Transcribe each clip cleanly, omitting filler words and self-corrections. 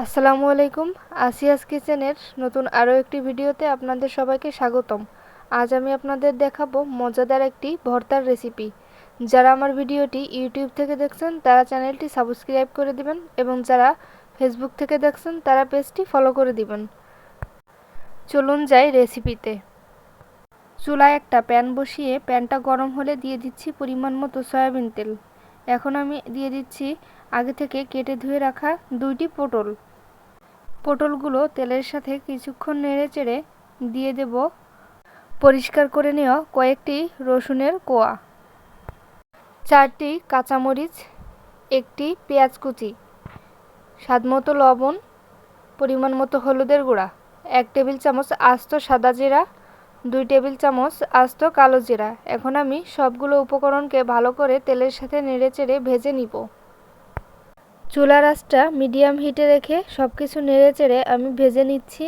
আসসালামু আলাইকুম। আসিয়াস কিচেনের নতুন আরও একটি ভিডিওতে আপনাদের সবাইকে স্বাগতম। আজ আমি আপনাদের দেখাবো মজাদার একটি ভর্তার রেসিপি। যারা আমার ভিডিওটি ইউটিউব থেকে দেখছেন তারা চ্যানেলটি সাবস্ক্রাইব করে দিবেন এবং যারা ফেসবুক থেকে দেখছেন তারা পেজটি ফলো করে দিবেন। চলুন যাই রেসিপিতে। চুলায় একটা প্যান বসিয়ে প্যানটা গরম হলে দিয়ে দিচ্ছি পরিমাণ মতো সয়াবিন তেল। এখন আমি দিয়ে দিচ্ছি আগে থেকে কেটে ধুয়ে রাখা 2টি পটল। পটলগুলো তেলের সাথে কিছুক্ষণ নেড়েচেড়ে দিয়ে দেব পরিষ্কার করে নেওয়া কয়েকটি রসুনের কোয়া, 4টি কাঁচামরিচ, একটি পেঁয়াজ কুচি, স্বাদমতো লবণ, পরিমাণ মতো হলুদের গুঁড়া, 1 টেবিল চামচ আস্ত সাদা জিরা, 2 টেবিল চামচ আস্ত কালো জিরা। এখন আমি সবগুলো উপকরণকে ভালো করে তেলের সাথে নেড়েচেড়ে ভেজে নিব। চুলার আঁচটা মিডিয়াম হিটে রেখে সব কিছু নেড়েচেড়ে আমি ভেজে নিচ্ছি।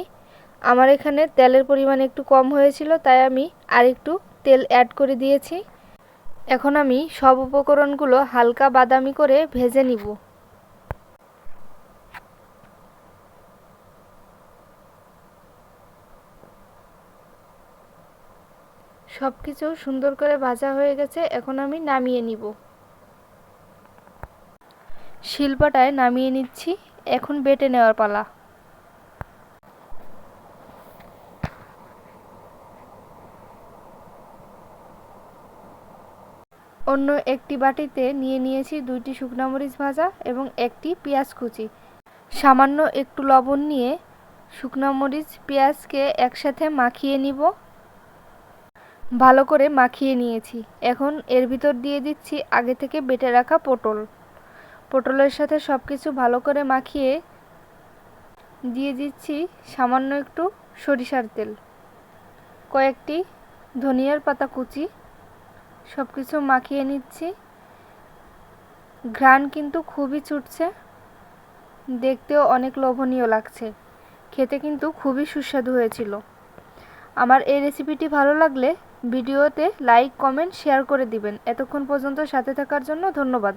আমার এখানে তেলের পরিমাণ একটু কম হয়েছিল, তাই আমি আরেকটু তেল অ্যাড করে দিয়েছি। এখন আমি সব উপকরণগুলো হালকা বাদামি করে ভেজে নিব। সব কিছু সুন্দর করে ভাজা হয়ে গেছে, এখন আমি নামিয়ে নিব। শিলপাটায় নামিয়ে নিচ্ছি। এখন বেটে নেওয়ার পালা। অন্য একটি বাটিতে নিয়ে নিয়েছি 2টি শুকনা মরিচ ভাজা এবং একটি পেঁয়াজ কুচি। সামান্য একটু লবণ নিয়ে শুকনা মরিচ পেঁয়াজকে একসাথে মাখিয়ে নিব। ভালো করে মাখিয়ে নিয়েছি। এখন এর ভিতর দিয়ে দিচ্ছি আগে থেকে বেটে রাখা পটল। পটলের সাথে সব কিছু ভালো করে মাখিয়ে দিয়ে দিচ্ছি সামান্য একটু সরিষার তেল, কয়েকটি ধনিয়ার পাতা কুচি। সব কিছু মাখিয়ে নিচ্ছি। ঘ্রাণ কিন্তু খুবই ছুটছে, দেখতেও অনেক লোভনীয় লাগছে, খেতে কিন্তু খুবই সুস্বাদু হয়েছিল। আমার এই রেসিপিটি ভালো লাগলে ভিডিওতে লাইক, কমেন্ট, শেয়ার করে দিবেন। এতক্ষণ পর্যন্ত সাথে থাকার জন্য ধন্যবাদ।